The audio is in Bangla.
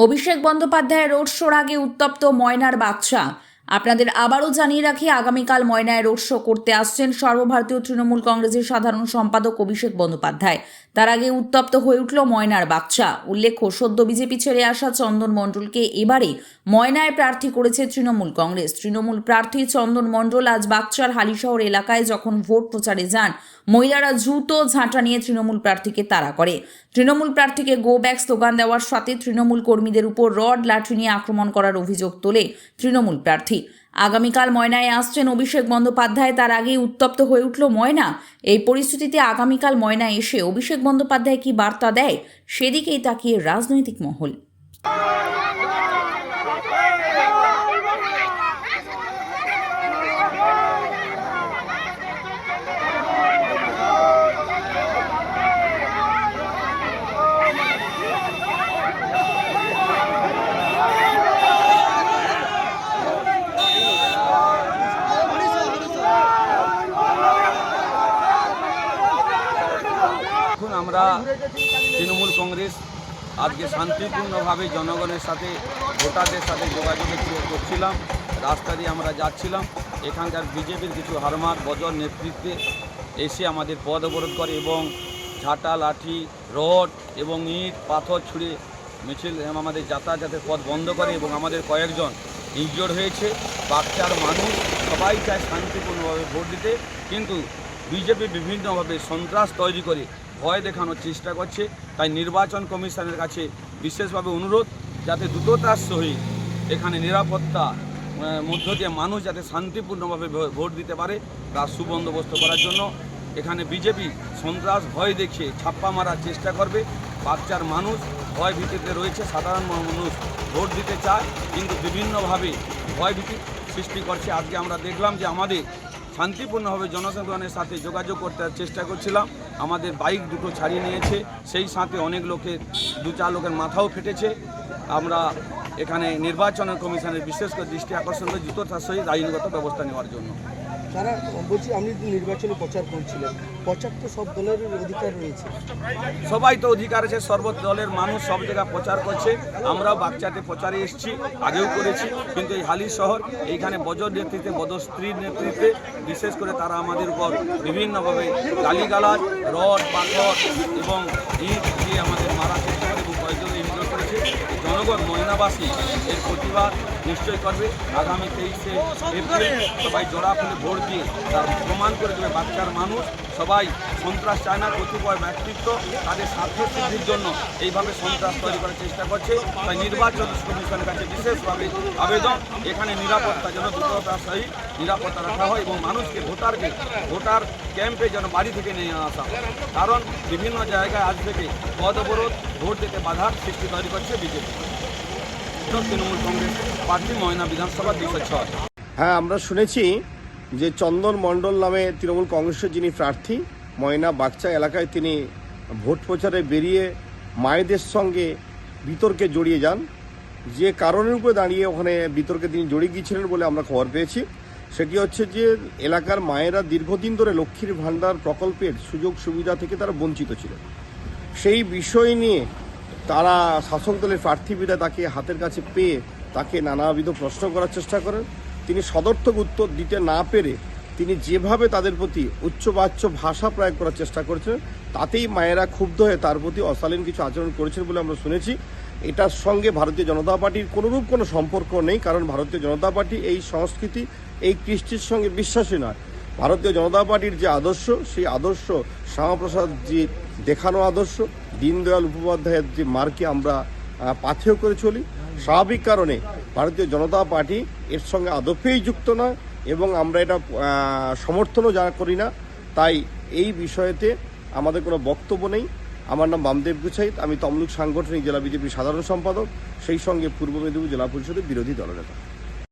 অভিষেক বন্দ্যোপাধ্যায়ের রোড শোর আগে উত্তপ্ত ময়নার বাচ্চা। আপনাদের আবারও জানিয়ে রাখি, আগামীকাল ময়নায় রোড শো করতে আসছেন সর্বভারতীয় তৃণমূল কংগ্রেসের সাধারণ সম্পাদক অভিষেক বন্দ্যোপাধ্যায়। তার আগে উত্তপ্ত হয়ে উঠল ময়নার বাচ্চা। উল্লেখ্য, সদ্য বিজেপি ছেড়ে আসা চন্দন মণ্ডলকে এবারে ময়নায় প্রার্থী করেছে তৃণমূল কংগ্রেস। তৃণমূল প্রার্থী চন্দন মণ্ডল আজ বাকচার হালিশহর এলাকায় যখন ভোট প্রচারে যান, মহিলারা জুতো ঝাঁটা নিয়ে তৃণমূল প্রার্থীকে তাড়া করে। তৃণমূল প্রার্থীকে গো ব্যাক স্লোগান দেওয়ার সাথে তৃণমূল কর্মীদের উপর রড লাঠি নিয়ে আক্রমণ করার অভিযোগ তোলে তৃণমূল প্রার্থী। আগামীকাল ময়নায় আসছেন অভিষেক বন্দ্যোপাধ্যায়, তার আগেই উত্তপ্ত হয়ে উঠল ময়না। এই পরিস্থিতিতে আগামীকাল ময়নায় এসে অভিষেক বন্দ্যোপাধ্যায় কি বার্তা দেয়, সেদিকেই তাকিয়ে রাজনৈতিক মহল। আমরা তৃণমূল কংগ্রেস আজকে শান্তিপূর্ণভাবে জনগণের সাথে, ভোটারদের সাথে যোগাযোগ করছিলাম। রাস্তা দিয়ে আমরা যাচ্ছিলাম। এখানকার বিজেপির কিছু হারমার বজর নেতৃত্বে এসে আমাদের পথ অবরোধ করে এবং ঝাঁটা, লাঠি, রড এবং ইট পাথর ছুঁড়ে মিছিল আমাদের যাতায়াতের পথ বন্ধ করে এবং আমাদের কয়েকজন ইনজিওর্ড হয়েছে। বাচ্চার মানুষ সবাই চায় শান্তিপূর্ণভাবে ভোট দিতে, কিন্তু বিজেপি বিভিন্নভাবে সন্ত্রাস তৈরি করে ভয় দেখানোর চেষ্টা করছে। তাই নির্বাচন কমিশনের কাছে বিশেষভাবে অনুরোধ, যাতে দ্রুততার সহিত এখানে নিরাপত্তা মধ্য দিয়ে মানুষ যাতে শান্তিপূর্ণভাবে ভোট দিতে পারে তার সুবন্দোবস্ত করার জন্য। এখানে বিজেপি সন্ত্রাস ভয় দেখিয়ে ছাপ্পা মারার চেষ্টা করবে। বাচ্চার মানুষ ভয় ভীতিতে রয়েছে, সাধারণ মানুষ ভোট দিতে চায় কিন্তু বিভিন্নভাবে ভয় ভীতি সৃষ্টি করছে। আজকে আমরা দেখলাম যে আমাদের শান্তিপূর্ণভাবে জনসাধারণের সাথে যোগাযোগ করতে চেষ্টা করছিলাম, আমাদের বাইক দুটো ছাড়িয়ে নিয়েছে, সেই সাথে অনেক লোকের 2-4 লোকের মাথাও ফেটেছে। আমরা এখানে নির্বাচন কমিশনের বিশেষ করে দৃষ্টি আকর্ষণ করে দ্রুততার সহিত আইনগত ব্যবস্থা নেওয়ার জন্য। তারা বলছি, আপনি নির্বাচনে প্রচার করছিলেন, প্রচার তো সব দলের অধিকার রয়েছে, সবাই তো অধিকার আছে, সর্ব দলের মানুষ সব জায়গায় প্রচার করছে। আমরাও বাগচাতে প্রচারে এসেছি, আগেও করেছি, কিন্তু এই হালি শহর এইখানে বজর নেতৃত্বে, বদস্ত্রীর নেতৃত্বে বিশেষ করে তারা আমাদের উপর বিভিন্নভাবে গালিগালাজ, রড, পাথর এবং ইট দিয়ে আমাদের মারা চেষ্টা করে এবং কয়েকজন ইনজয় করেছে। জনগণ, ময়নাবাসী এর প্রতিবাদ নিশ্চয় করবে। আগামী 23শে এপ্রিল সবাই জোড়া খুলে ভোট দিয়ে তার প্রমাণ করে দেবে বাচ্চার মানুষ সবাই সন্ত্রাস চায় না। কতিপয় ব্যক্তিত্ব তাদের স্বার্থ সিদ্ধির জন্য এইভাবে সন্ত্রাস তৈরি করার চেষ্টা করছে। তাই নির্বাচন কমিশনের কাছে বিশেষভাবে আবেদন, এখানে নিরাপত্তা যেন দ্রুততার সহিত নিরাপত্তা রাখা হয় এবং মানুষকে, ভোটার ক্যাম্পে যেন বাড়ি থেকে নিয়ে আসা হয়। কারণ বিভিন্ন জায়গায় আজ থেকে পথ অবরোধ, ভোট দিতে বাধার সৃষ্টি তৈরি করছে বিজেপি। তৃণমূল কংগ্রেস প্রার্থী, ময়না বিধানসভা 206। হ্যাঁ, আমরা শুনেছি যে চন্দন মণ্ডল নামে তৃণমূল কংগ্রেসের যিনি প্রার্থী, ময়না বাগচা এলাকায় তিনি ভোট প্রচারে বেরিয়ে মায়েদের সঙ্গে বিতর্কে জড়িয়ে যান। যে কারণের উপরে দাঁড়িয়ে ওখানে বিতর্কে তিনি জড়িয়ে গিয়েছিলেন বলে আমরা খবর পেয়েছি, সেটি হচ্ছে যে এলাকার মায়েরা দীর্ঘদিন ধরে লক্ষ্মীর ভাণ্ডার প্রকল্পের সুযোগ সুবিধা থেকে তারা বঞ্চিত ছিল। সেই বিষয় নিয়ে তারা শাসক দলের প্রার্থী বিধায় তাকে হাতের কাছে পেয়ে তাকে নানাবিধ প্রশ্ন করার চেষ্টা করেন। তিনি সদর্থক উত্তর দিতে না পেরে তিনি যেভাবে তাদের প্রতি উচ্চবাচ্য ভাষা প্রয়োগ করার চেষ্টা করেছেন, তাতেই মায়েরা ক্ষুব্ধ হয়ে তার প্রতি অশালীন কিছু আচরণ করেছেন বলে আমরা শুনেছি। এটার সঙ্গে ভারতীয় জনতা পার্টির কোনো সম্পর্ক নেই, কারণ ভারতীয় জনতা পার্টি এই সংস্কৃতি, এই কৃষ্টির সঙ্গে বিশ্বাসী নয়। ভারতীয় জনতা পার্টির যে আদর্শ, সেই আদর্শ শ্যামাপ্রসাদ জি দেখানো আদর্শ, দীনদয়াল উপাধ্যায়ের যে মার্কে আমরা পাথেয় করে চলি। স্বাভাবিক কারণে ভারতীয় জনতা পার্টি এর সঙ্গে আদপেই যুক্ত নয় এবং আমরা এটা সমর্থনও করি না। তাই এই বিষয়েতে আমাদের কোনো বক্তব্য নেই। আমার নাম বামদেব গুছাইত, আমি তমলুক সাংগঠনিক জেলা বিজেপির সাধারণ সম্পাদক, সেই সঙ্গে পূর্ব মেদিনীপুর জেলা পরিষদের বিরোধী দলনেতা।